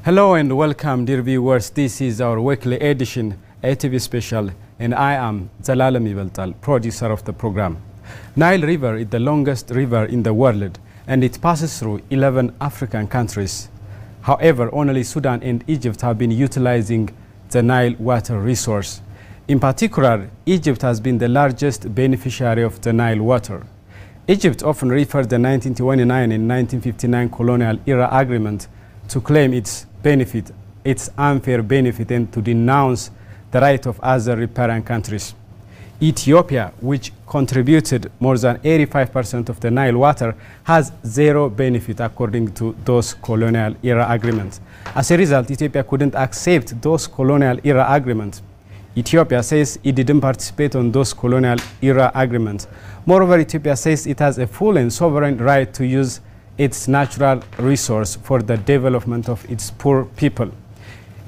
Hello and welcome, dear viewers. This is our weekly edition, ATV Special, and I am Zalalem Ibeltal, producer of the program. Nile River is the longest river in the world, and it passes through 11 African countries. However, only Sudan and Egypt have been utilizing the Nile water resource. In particular, Egypt has been the largest beneficiary of the Nile water. Egypt often referred the 1929 and 1959 colonial era agreement to claim its benefit, its unfair benefit, and to denounce the right of other riparian countries. Ethiopia, which contributed more than 85% of the Nile water, has zero benefit according to those colonial era agreements. As a result, Ethiopia couldn't accept those colonial era agreements. Ethiopia says it didn't participate on those colonial era agreements. Moreover, Ethiopia says it has a full and sovereign right to use its natural resource for the development of its poor people.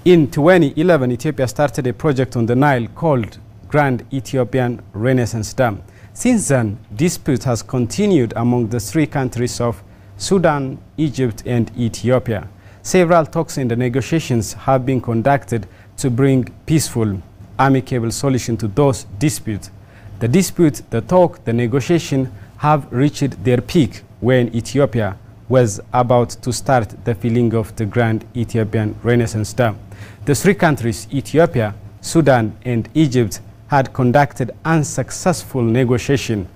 In 2011, Ethiopia started a project on the Nile called Grand Ethiopian Renaissance Dam. Since then, dispute has continued among the three countries of Sudan, Egypt, and Ethiopia. Several talks and negotiations have been conducted to bring peaceful, amicable solution to those disputes. The dispute, the talk, the negotiation have reached their peak when Ethiopia was about to start the filling of the Grand Ethiopian Renaissance Dam. The three countries, Ethiopia, Sudan, and Egypt, had conducted unsuccessful negotiation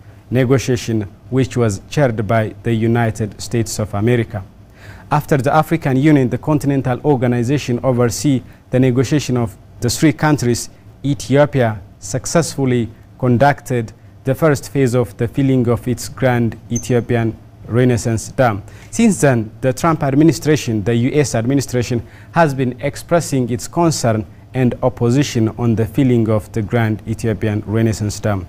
which was chaired by the United States of America. After the African Union, the continental organization, oversee the negotiation of the three countries, Ethiopia successfully conducted the first phase of the filling of its Grand Ethiopian Renaissance Dam. Since then, the Trump administration, the US administration, has been expressing its concern and opposition on the filling of the Grand Ethiopian Renaissance Dam.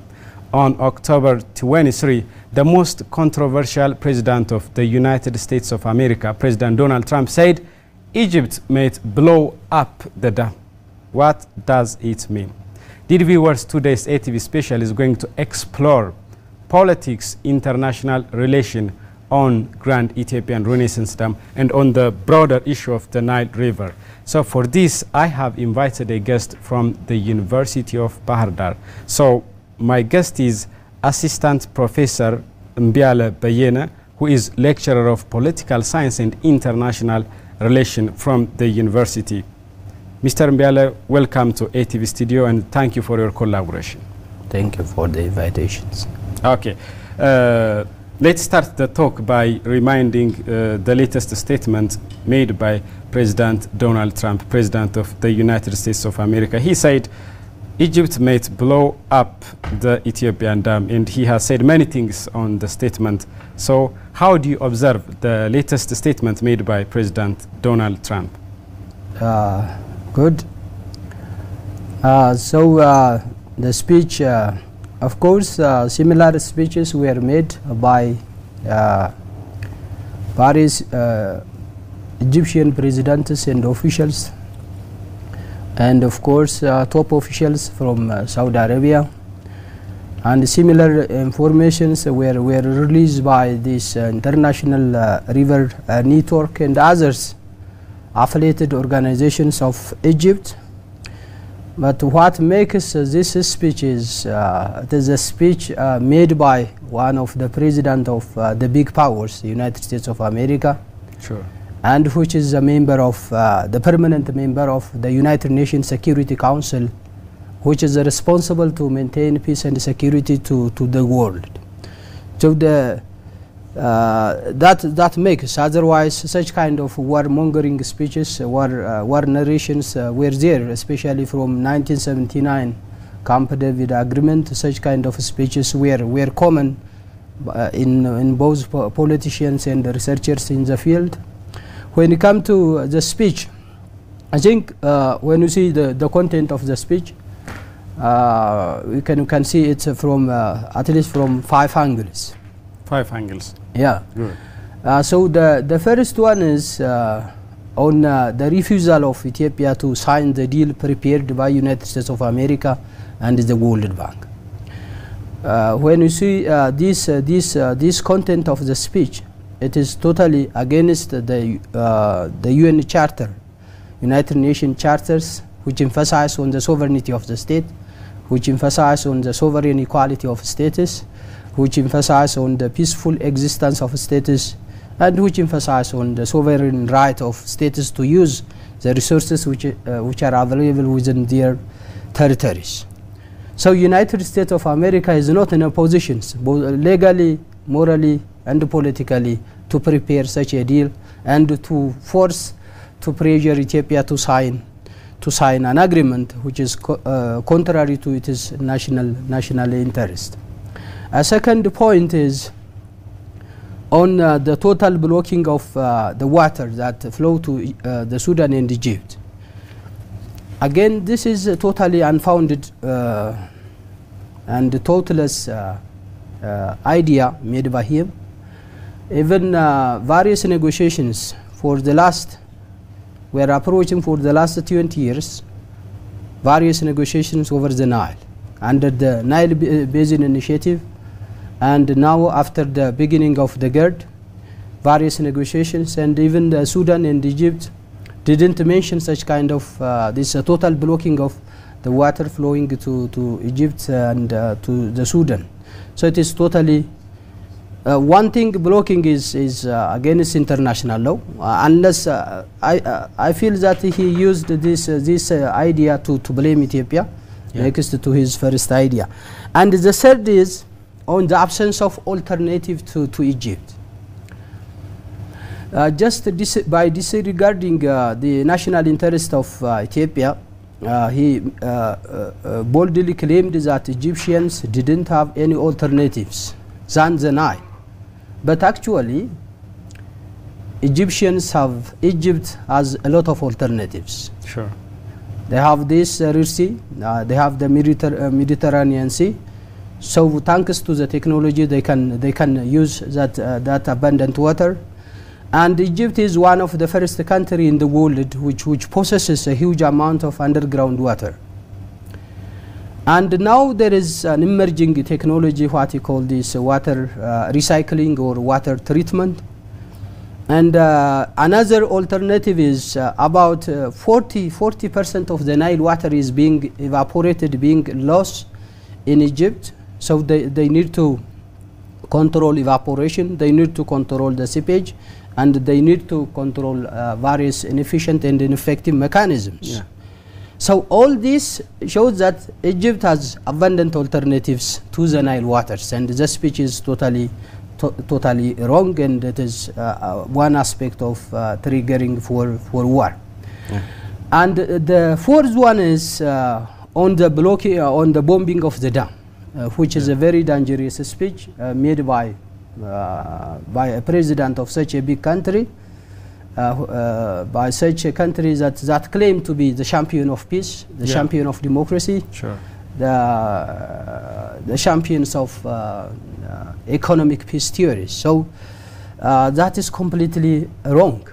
On October 23, the most controversial president of the United States of America, President Donald Trump, said Egypt might blow up the dam. What does it mean? Dear viewers, today's ATV Special is going to explore politics, international relation on Grand Ethiopian Renaissance Dam and on the broader issue of the Nile River. So for this, I have invited a guest from the University of Bahar Dar. So my guest is Assistant Professor Mbiale Bayena, who is lecturer of political science and international relation from the university. Mr. Mbiale, welcome to ATV Studio and thank you for your collaboration. Thank you for the invitations. Okay. Let's start the talk by reminding the latest statement made by President Donald Trump, President of the United States of America. He said Egypt might blow up the Ethiopian dam, and he has said many things on the statement. So how do you observe the latest statement made by President Donald Trump? Good. The speech, of course, similar speeches were made by various Egyptian presidents and officials, and of course top officials from Saudi Arabia, and similar informations were released by this international river network and others affiliated organizations of Egypt. But what makes this speech is it is a speech made by one of the president of the big powers, the United States of America, sure, and which is a member of the permanent member of the United Nations Security Council, which is responsible to maintain peace and security to the world. So that makes, otherwise such kind of warmongering speeches, war narrations were there, especially from 1979 Camp David Agreement. Such kind of speeches were common in both politicians and researchers in the field. When it comes to the speech, I think when you see the content of the speech, we can see it from at least from 5 angles. 5 angles. Yeah. Good. So the first one is on the refusal of Ethiopia to sign the deal prepared by United States of America and the World Bank. When you see this content of the speech, it is totally against the UN Charter United Nations charters, which emphasize on the sovereignty of the state, which emphasize on the sovereign equality of states, which emphasize on the peaceful existence of states, and which emphasize on the sovereign right of states to use the resources which are available within their territories. So United States of America is not in a position, both legally, morally, and politically, to prepare such a deal and to force, to pressure Ethiopia to sign an agreement which is contrary to its national interest. A second point is on the total blocking of the water that flow to the Sudan and Egypt. Again, this is a totally unfounded and thoughtless idea made by him. Even various negotiations we are approaching for the last 20 years, various negotiations over the Nile, under the Nile Basin Initiative, and now after the beginning of the GERD, various negotiations, and even the Sudan and Egypt didn't mention such kind of this total blocking of the water flowing to Egypt and to the Sudan. So it is totally one thing blocking is against international law, unless I feel that he used this idea to blame Ethiopia, next to his first idea. And the third is on the absence of alternative to Egypt. By disregarding the national interest of Ethiopia, he boldly claimed that Egyptians didn't have any alternatives than the Nile. But actually, Egypt has a lot of alternatives. Sure. They have this Red Sea, they have the Mediterranean Sea. So thanks to the technology, they can use that abundant water. And Egypt is one of the first country in the world which possesses a huge amount of underground water. And now there is an emerging technology, what you call this water recycling or water treatment. And another alternative is about 40% of the Nile water is being evaporated, being lost in Egypt. So they need to control evaporation, they need to control the seepage, and they need to control various inefficient and ineffective mechanisms. Yeah. So all this shows that Egypt has abundant alternatives to the Nile waters, and the speech is totally wrong, and it is one aspect of triggering for war. Yeah. And the fourth one is on the bombing of the dam, which is a very dangerous speech made by a president of such a big country. By such a country that claim to be the champion of peace, the champion of democracy, sure, the champions of economic peace theories. So that is completely wrong.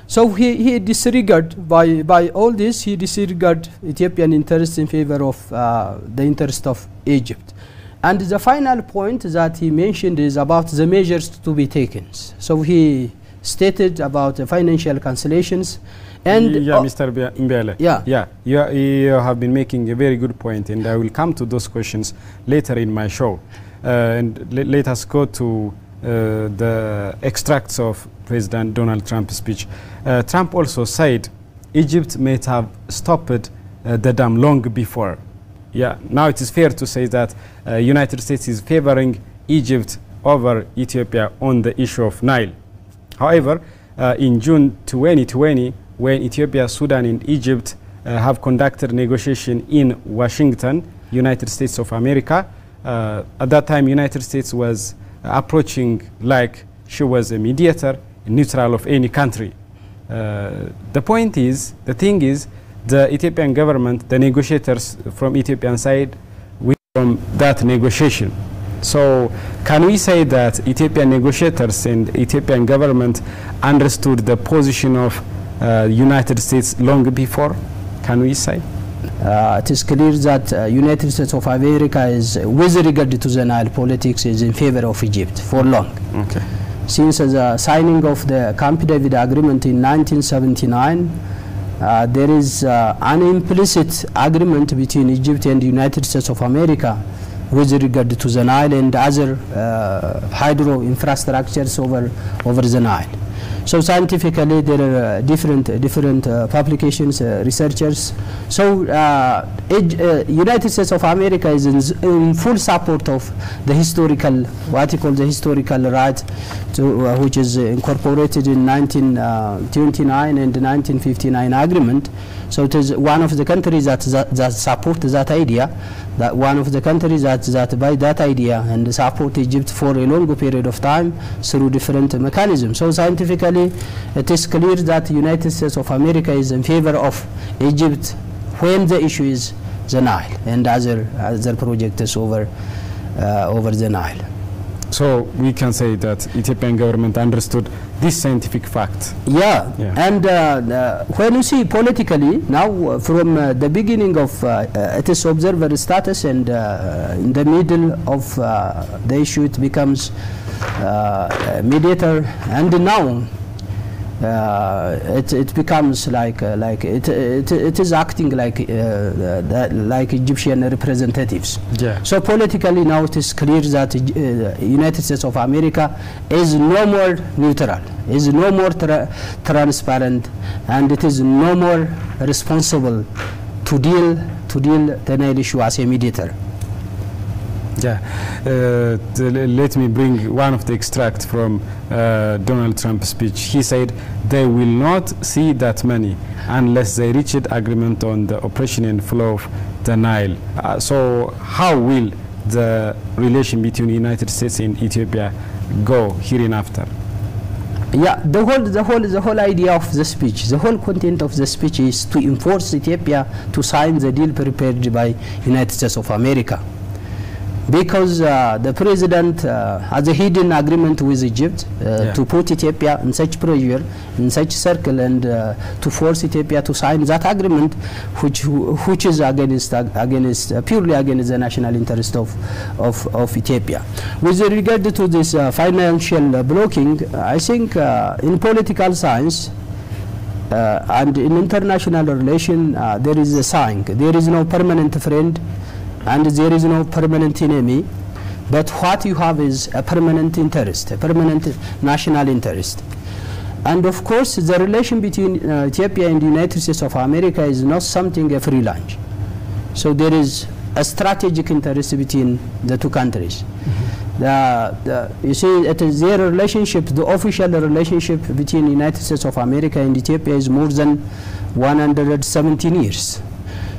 So he disregard by all this, he disregard Ethiopian interests in favor of the interest of Egypt. And the final point that he mentioned is about the measures to be taken. So he stated about the financial cancellations, and Mr. Mbele, you have been making a very good point, and I will come to those questions later in my show. And let us go to the extracts of President Donald Trump's speech. Trump also said Egypt may have stopped the dam long before. Now it is fair to say that United States is favoring Egypt over Ethiopia on the issue of Nile. However, in June 2020, when Ethiopia, Sudan, and Egypt have conducted negotiation in Washington, United States of America, at that time, United States was approaching like she was a mediator, neutral of any country. The thing is, the Ethiopian government, the negotiators from Ethiopian side, from that negotiation. So can we say that Ethiopian negotiators and Ethiopian government understood the position of United States long before? Can we say? It is clear that United States of America is, with regard to the Nile politics, is in favor of Egypt for long. Okay. Since the signing of the Camp David Agreement in 1979, there is an implicit agreement between Egypt and the United States of America with regard to the Nile and other hydro infrastructures over the Nile. So scientifically there are different publications, researchers. So United States of America is in full support of the historical, what you call the historical right, to, which is incorporated in 1929 and 1959 agreement. So it is one of the countries that support that idea, that one of the countries that buy that idea and support Egypt for a long period of time through different mechanisms. So scientifically, it is clear that the United States of America is in favor of Egypt when the issue is the Nile and other projects over the Nile. So we can say that Ethiopian government understood this scientific fact. Yeah. And when you see politically now, from the beginning of its observer status and in the middle of the issue, it becomes mediator, and now it becomes like it is acting like Egyptian representatives. Yeah. So politically now it is clear that United States of America is no more neutral, is no more transparent, and it is no more responsible to deal the Nile issue as a mediator. Yeah, let me bring one of the extracts from Donald Trump's speech. He said they will not see that money unless they reach an agreement on the operation and flow of the Nile. So how will the relation between the United States and Ethiopia go hereinafter? Yeah, the whole idea of the speech, the whole content of the speech is to enforce Ethiopia to sign the deal prepared by United States of America. Because the president has a hidden agreement with Egypt to put Ethiopia in such pressure, in such circle, and to force Ethiopia to sign that agreement, which is purely against the national interest of Ethiopia. With regard to this financial blocking, I think in political science and in international relation, there is a saying: there is no permanent friend and there is no permanent enemy, but what you have is a permanent interest, a permanent national interest. And of course, the relation between Ethiopia and the United States of America is not something a free lunch. So there is a strategic interest between the two countries. You see, it is their relationship, the official relationship between the United States of America and Ethiopia is more than 117 years.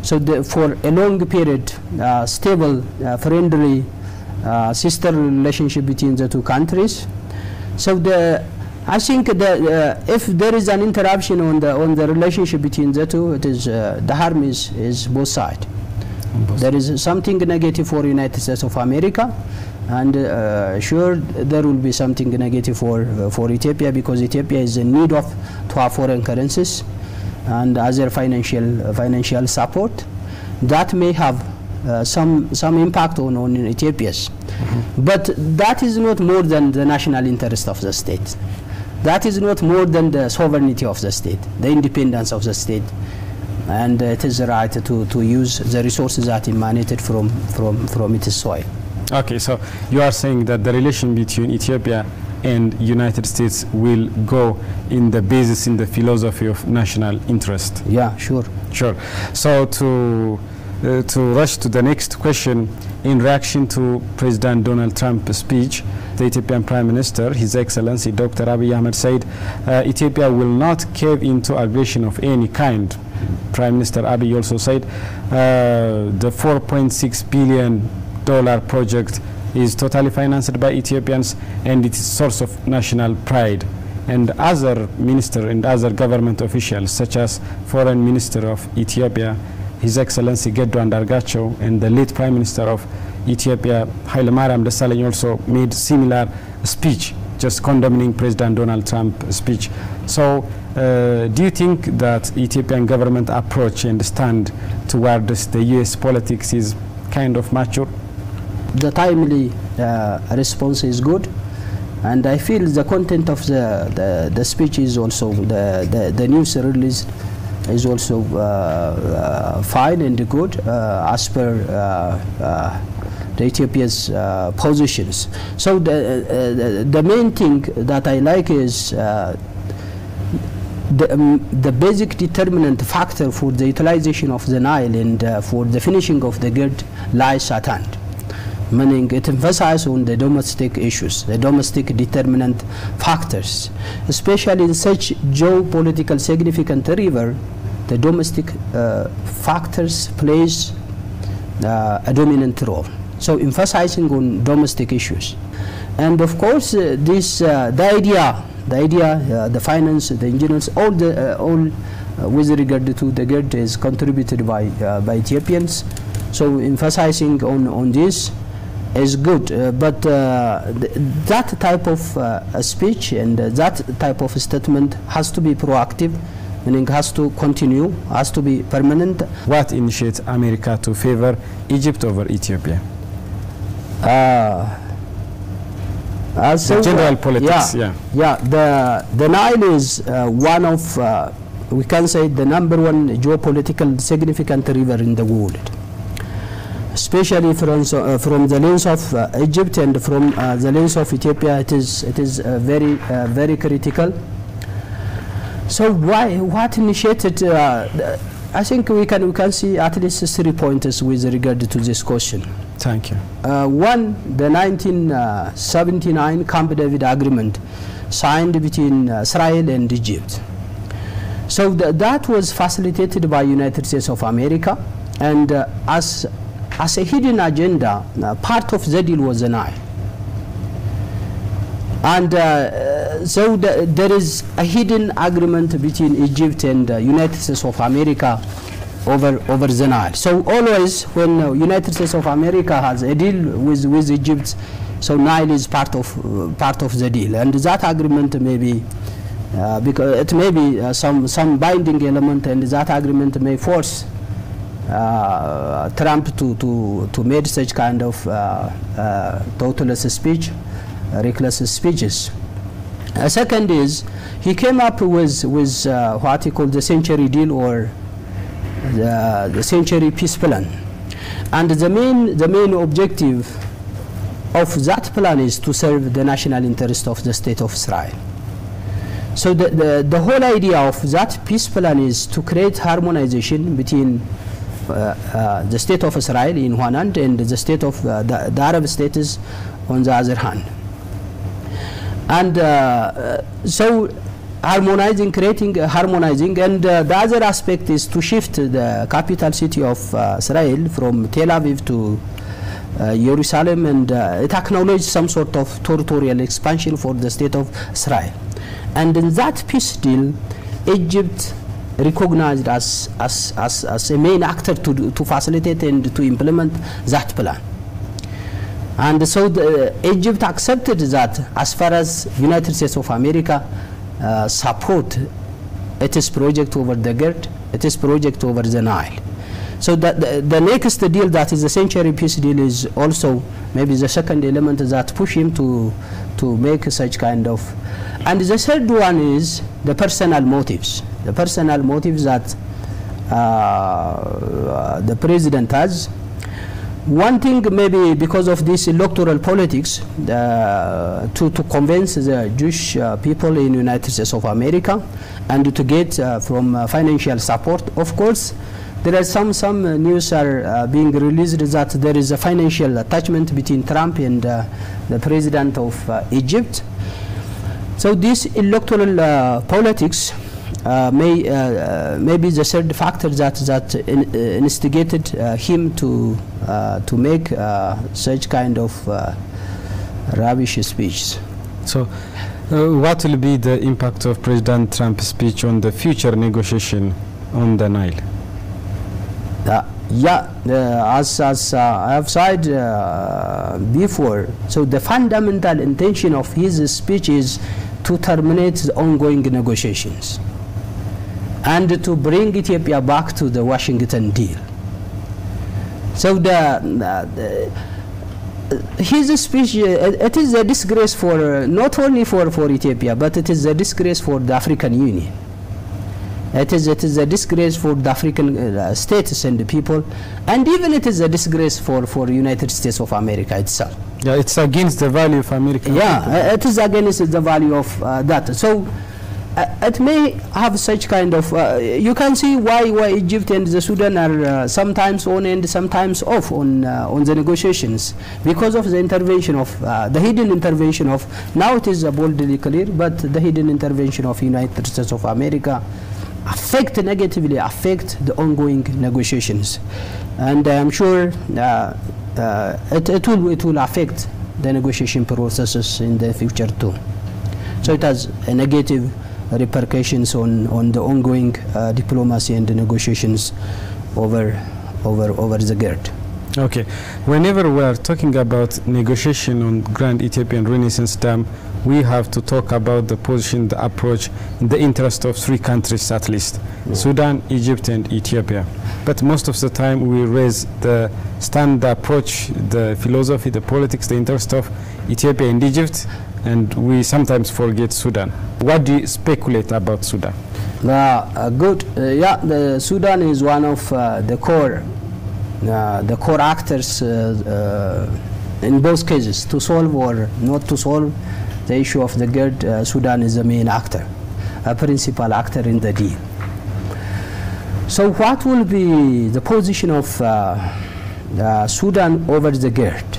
So for a long period, stable, friendly, sister relationship between the two countries. So I think that if there is an interruption on the relationship between the two, it is the harm is both sides. There is something negative for United States of America, and sure there will be something negative for Ethiopia, because Ethiopia is in need to have foreign currencies and other financial support that may have some impact on Ethiopia's. But that is not more than the national interest of the state. That is not more than the sovereignty of the state, the independence of the state, and it is the right to use the resources that emanated from its soil. Okay, so you are saying that the relation between Ethiopia and United States will go in the basis, in the philosophy of national interest. Yeah, sure. Sure. So to rush to the next question, in reaction to President Donald Trump's speech, the Ethiopian Prime Minister, His Excellency Dr. Abiy Ahmed, said Ethiopia will not cave into aggression of any kind. Prime Minister Abiy also said the $4.6 billion project is totally financed by Ethiopians and it is a source of national pride. And other ministers and other government officials, such as Foreign Minister of Ethiopia, His Excellency Geddu Andargacho, and the late Prime Minister of Ethiopia, Haile Mariam Desalegn, also made similar speech, just condemning President Donald Trump's speech. So do you think that Ethiopian government approach and stand towards the US politics is kind of mature? The timely response is good, and I feel the content of the speech is also the news release fine and good as per the Ethiopia's positions. So the main thing that I like is the basic determinant factor for the utilization of the Nile and for the finishing of the grid lies at hand. Meaning it emphasizes on the domestic issues, the domestic determinant factors. Especially in such geopolitical significant river, the domestic factors plays a dominant role. So emphasizing on domestic issues. And of course the idea, the finance, the engineers, all with regard to the grid is contributed by Ethiopians. So emphasizing on this is good, but that type of speech and that type of statement has to be proactive, meaning has to continue, has to be permanent. What initiates America to favor Egypt over Ethiopia? So general politics, the Nile is one of, we can say, the #1 geopolitical significant river in the world, especially from the lens of Egypt and from the lens of Ethiopia. It is very critical. So what initiated? I think we can see at least 3 pointers with regard to this question. Thank you. One, the 1979 Camp David Agreement signed between Israel and Egypt. So that was facilitated by United States of America, and as a hidden agenda, part of the deal was the Nile. And so there is a hidden agreement between Egypt and United States of America over the Nile. So always when United States of America has a deal with Egypt, so Nile is part of the deal, and that agreement may be because it may be some binding element, and that agreement may force Trump to make such kind of thoughtless speech, reckless speeches. A second is he came up with what he called the Century Deal, or the Century Peace Plan, and the main objective of that plan is to serve the national interest of the State of Israel. So the whole idea of that peace plan is to create harmonization between the State of Israel in one hand and the state of the Arab states on the other hand. And so harmonizing, and the other aspect is to shift the capital city of Israel from Tel Aviv to Jerusalem, and it acknowledged some sort of territorial expansion for the State of Israel. And in that peace deal, Egypt recognized as a main actor to facilitate and to implement that plan. And so Egypt accepted that as far as United States of America support its project over the grid, its project over the Nile. So the next deal, that is the Century Peace Deal, is also maybe the second element that push him to make such kind of. And the third one is the personal motives. The personal motives that the president has. One thing, maybe because of this electoral politics, to convince the Jewish people in United States of America and to get from financial support. Of course, there are some news are being released that there is a financial attachment between Trump and the president of Egypt. So this electoral politics may be the third factor that instigated him to make such kind of rubbish speech. So, what will be the impact of President Trump's speech on the future negotiation on the Nile? As I have said before, so the fundamental intention of his speech is to terminate the ongoing negotiations and to bring Ethiopia back to the Washington deal. So his speech, it is a disgrace for not only for Ethiopia, but it is a disgrace for the African Union. It is a disgrace for the African states and the people, and even it is a disgrace for United States of America itself. Yeah, it's against the value of American people. It is against the value of that. So it may have such kind of, you can see why Egypt and the Sudan are sometimes on and sometimes off on the negotiations, because of the intervention of, the hidden intervention of, now it is boldly clear, but the hidden intervention of United States of America negatively affect the ongoing negotiations. And I'm sure it will affect the negotiation processes in the future too. So it has a negative repercussions on the ongoing diplomacy and the negotiations over the GERD. Okay, whenever we are talking about negotiation on Grand Ethiopian Renaissance Dam, we have to talk about the position, the approach, in the interest of three countries at least, Sudan, Egypt and Ethiopia. But most of the time we raise the approach, the philosophy, the politics, the interest of Ethiopia and Egypt, and we sometimes forget Sudan. What do you speculate about Sudan? Good. The Sudan is one of the core actors in both cases, to solve or not to solve the issue of the GERD. Sudan is the main actor, a principal actor in the deal. So what will be the position of Sudan over the GERD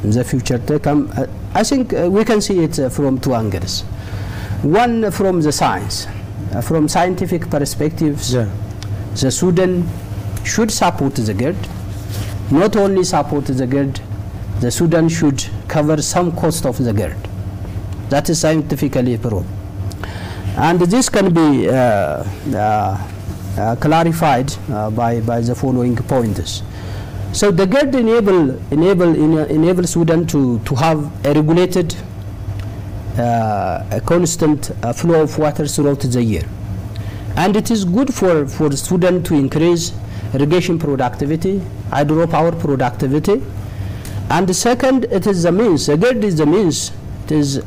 in the future to come? I think we can see it from two angles. One, from the science, from scientific perspectives, the Sudan should support the GERD. Not only support the GERD, the Sudan should cover some cost of the GERD. That is scientifically proven. And this can be clarified by the following pointers. So the GERD enable Sudan to have a regulated, a constant flow of water throughout the year. And it is good for Sudan to increase irrigation productivity, hydropower productivity. And the second, it is the means, the GERD is the means, it is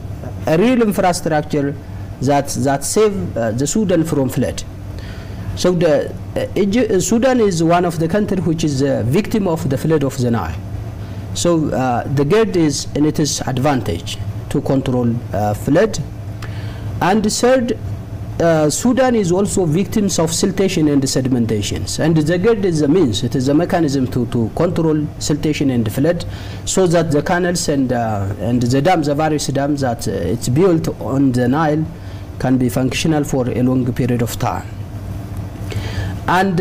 a real infrastructure that save the Sudan from flood. So Sudan is one of the countries which is a victim of the flood of the Nile. So the GERD is in its advantage to control flood. And the third, Sudan is also victims of siltation and sedimentations, and the GERD is a means, it is a mechanism to control siltation and flood, so that the canals and the dams, the various dams that it's built on the Nile, can be functional for a long period of time. And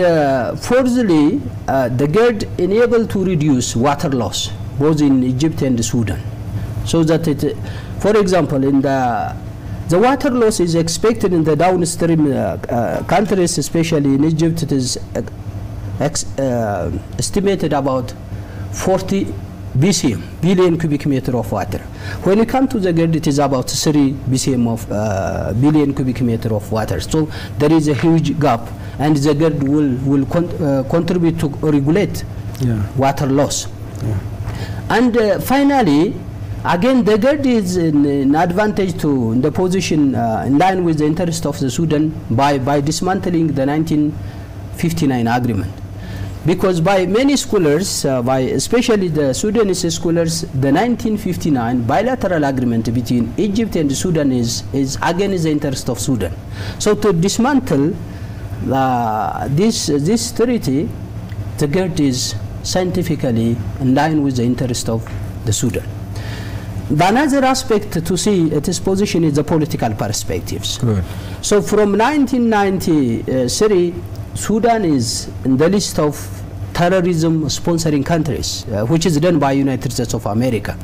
fourthly, the GERD enable to reduce water loss both in Egypt and Sudan, so that it, for example, in the water loss is expected in the downstream countries, especially in Egypt. It is estimated about 40 BCM, billion cubic meter of water. When it comes to the GERD, it is about 3 BCM of billion cubic meter of water. So there is a huge gap, and the GERD will contribute to regulate water loss. And finally, again, the GERD is an advantage in the position in line with the interest of the Sudan by dismantling the 1959 agreement. Because by many scholars, especially the Sudanese scholars, the 1959 bilateral agreement between Egypt and Sudan is against the interest of Sudan. So to dismantle this treaty, the GERD is scientifically in line with the interest of the Sudan. The another aspect to see its position is the political perspectives. Good. So from 1993, Sudan is in the list of terrorism sponsoring countries, which is done by United States of America.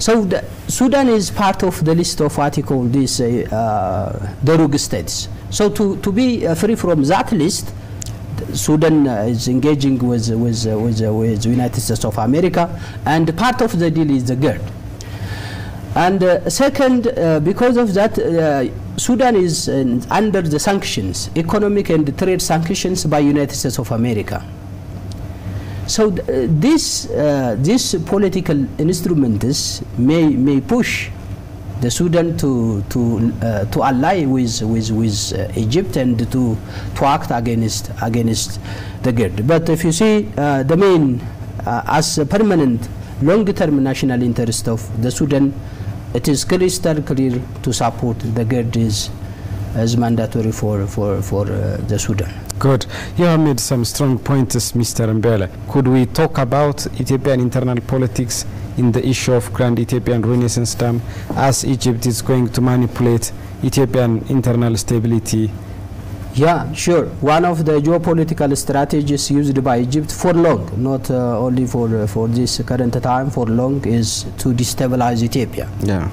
So Sudan is part of the list of what you call this the rogue states. So to be free from that list, Sudan is engaging with United States of America, and part of the deal is the GERD. And second, because of that, Sudan is under the sanctions, economic and trade sanctions by United States of America. So this political instruments may push the Sudan to ally with Egypt and to act against the GERD. But if you see the main as a permanent long-term national interest of the Sudan, it is crystal clear to support the GERD is mandatory for the Sudan. Good. You have made some strong points, Mr. Mbele. Could we talk about Ethiopian internal politics in the issue of Grand Ethiopian Renaissance Dam, as Egypt is going to manipulate Ethiopian internal stability? Yeah, sure. One of the geopolitical strategies used by Egypt for long, not only for this current time, for long, is to destabilize Ethiopia. Yeah.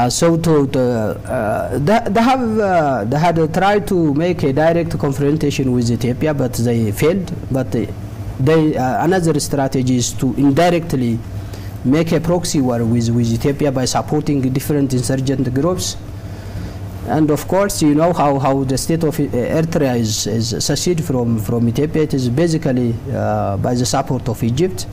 So they had tried to make a direct confrontation with Ethiopia, but they failed. But another strategy is to indirectly make a proxy war with Ethiopia by supporting different insurgent groups. And of course, you know how the state of Eritrea is seceded from Ethiopia. It is basically by the support of Egypt.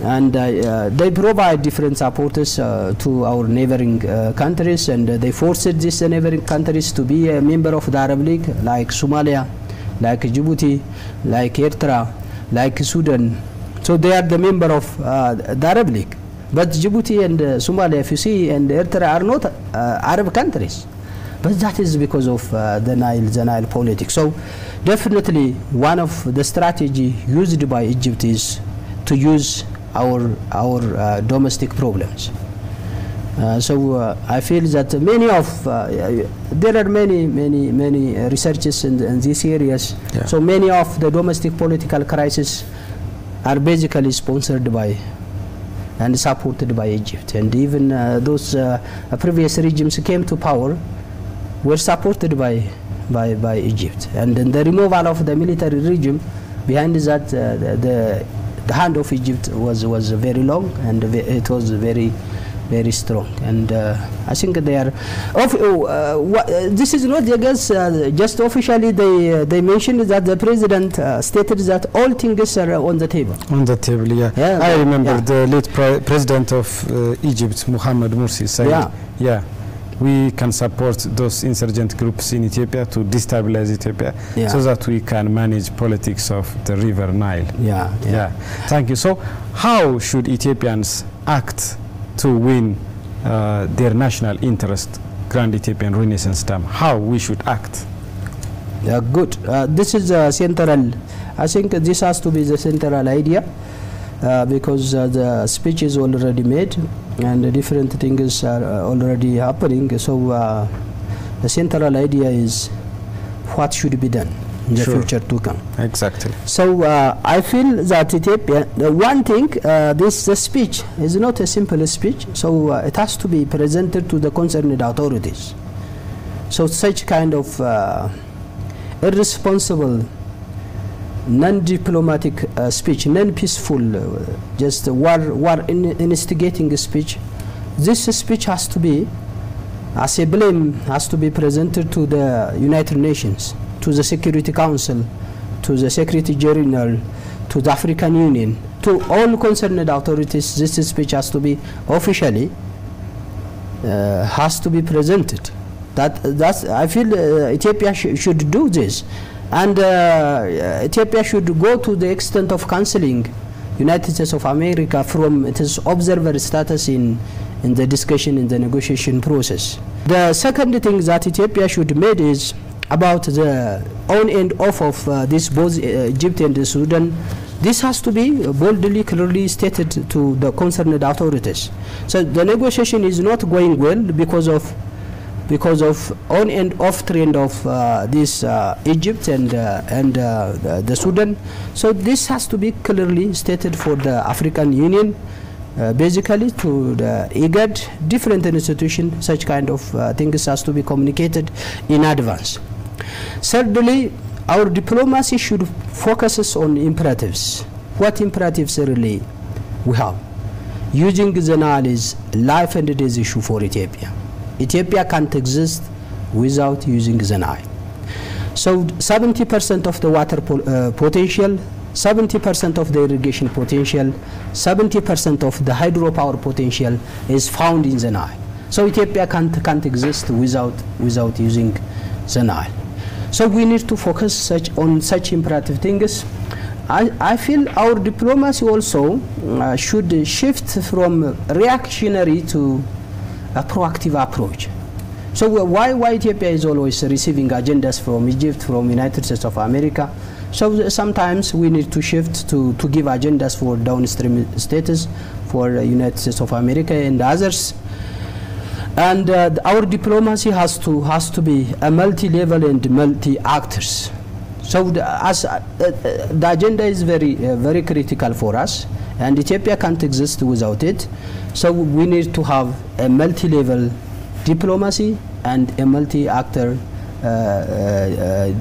They provide different supporters to our neighboring countries, and they forced these neighboring countries to be a member of the Arab League, like Somalia, like Djibouti, like Eritrea, like Sudan. So they are the member of the Arab League. But Djibouti and Somalia, if you see, and Eritrea are not Arab countries. But that is because of the Nile politics. So definitely one of the strategy used by Egypt is to use our domestic problems. I feel that there are many researches in these areas. Yeah. So many of the domestic political crises are basically sponsored by and supported by Egypt, and even those previous regimes came to power were supported by Egypt. And then the removal of the military regime, behind that the hand of Egypt was very long, and it was very strong. And I think they are. This is not against just officially. They mentioned that the president stated that all things are on the table. On the table, yeah. I remember the late president of Egypt, Mohamed Morsi, saying, "Yeah, we can support those insurgent groups in Ethiopia to destabilize Ethiopia, so that we can manage politics of the River Nile." Yeah. Thank you. So, how should Ethiopians act to win their national interest, Grand Ethiopian Renaissance Dam? How we should act? Good. This is central. I think this has to be the central idea, because the speech is already made and different things are already happening. So the central idea is what should be done in the future to come. Exactly. So I feel that Ethiopia, one thing, this speech is not a simple speech, so it has to be presented to the concerned authorities. So such kind of irresponsible, non-diplomatic speech, non-peaceful, just war instigating speech, this speech has to be, as a blame, has to be presented to the United Nations, to the Security Council, to the Secretary General, to the African Union, to all concerned authorities. This speech has to be officially has to be presented. That's I feel Ethiopia should do this, and Ethiopia should go to the extent of cancelling United States of America from its observer status in the discussion, in the negotiation process. The second thing that Ethiopia should make is about the on and off of this both Egypt and Sudan. This has to be boldly, clearly stated to the concerned authorities. So the negotiation is not going well because of on and off trend of this Egypt and the Sudan. So this has to be clearly stated for the African Union, basically to the IGAD, different institutions. Such kind of things has to be communicated in advance. Thirdly, our diplomacy should focus on imperatives. What imperatives really we have? Using the Nile is life and death issue for Ethiopia. Ethiopia can't exist without using the Nile. So 70% of the water potential 70% of the irrigation potential, 70% of the hydropower potential is found in the Nile. So Ethiopia can't exist without using the Nile. So we need to focus on such imperative things. I feel our diplomacy also should shift from reactionary to a proactive approach. So why Ethiopia is always receiving agendas from Egypt, from United States of America? So sometimes we need to shift to give agendas for downstream status, for United States of America and others. And our diplomacy has to be a multi-level and multi-actors. So the agenda is very critical for us, and Ethiopia can't exist without it. So we need to have a multi-level diplomacy and a multi-actor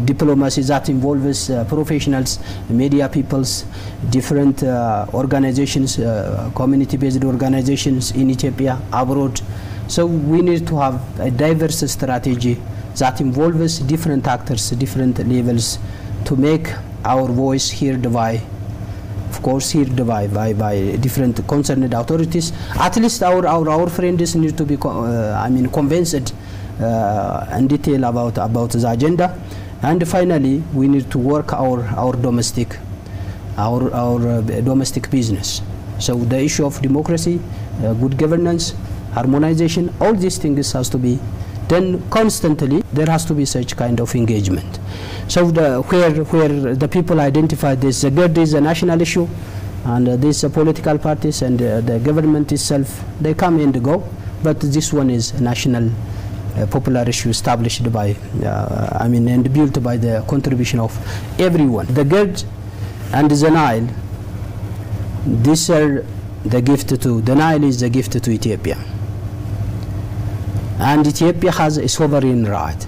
diplomacy that involves professionals, media peoples, different organizations, community-based organizations in Ethiopia, abroad. So we need to have a diverse strategy that involves different actors, different levels, to make our voice heard by, of course, heard by different concerned authorities. At least our friends need to be, convinced in detail about the agenda. And finally, we need to work our domestic business. So the issue of democracy, good governance, harmonization, all these things has to be done constantly. There has to be such kind of engagement. So where the people identify this, the GERD is a national issue, and these political parties and the government itself, they come and go, but this one is a national popular issue established by, and built by the contribution of everyone. The GERD and the Nile, these are the Nile is the gift to Ethiopia. And Ethiopia has a sovereign right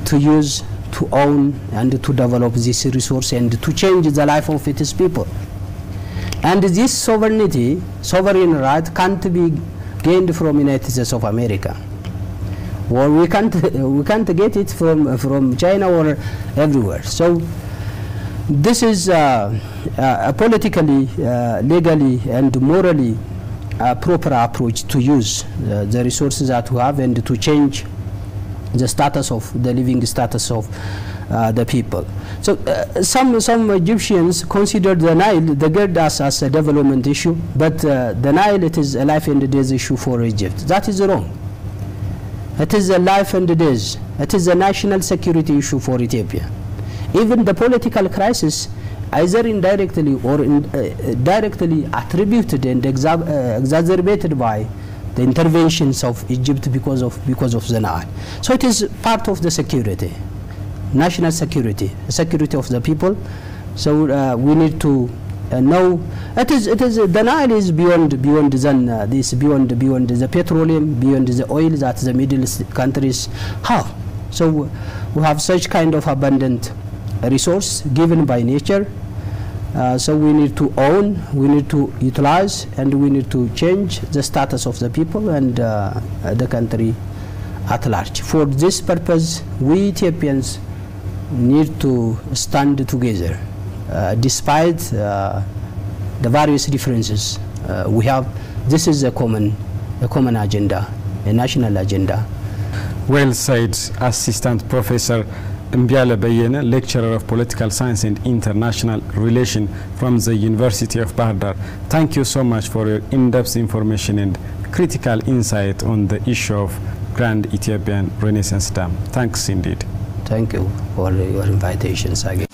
to use, to own, and to develop this resource and to change the life of its people. And this sovereign right can't be gained from United States of America. Or we can't get it from China or everywhere. So this is a politically, legally, and morally proper approach to use the resources that we have and to change the status of the living status of the people. So some Egyptians consider the Nile, the GERD, as a development issue, but the Nile, it is a life and death issue for Egypt. That is wrong. It is a life and death. It is a national security issue for Ethiopia. Even the political crisis, either indirectly or directly attributed and exacerbated by the interventions of Egypt because of the Nile. So it is part of the security, national security, security of the people. So we need to know it is the Nile is beyond than this, beyond the petroleum, beyond the oil that the Middle East countries have. So we have such kind of abundant resource given by nature. So we need to own, we need to utilize, and we need to change the status of the people and the country at large. For this purpose, we Ethiopians need to stand together, despite the various differences we have. This is a common agenda, a national agenda. Well said, Assistant Professor Mbiala Bayena, lecturer of political science and international relations from the University of Bahar Dar. Thank you so much for your in-depth information and critical insight on the issue of Grand Ethiopian Renaissance Dam. Thanks indeed. Thank you for your invitations again.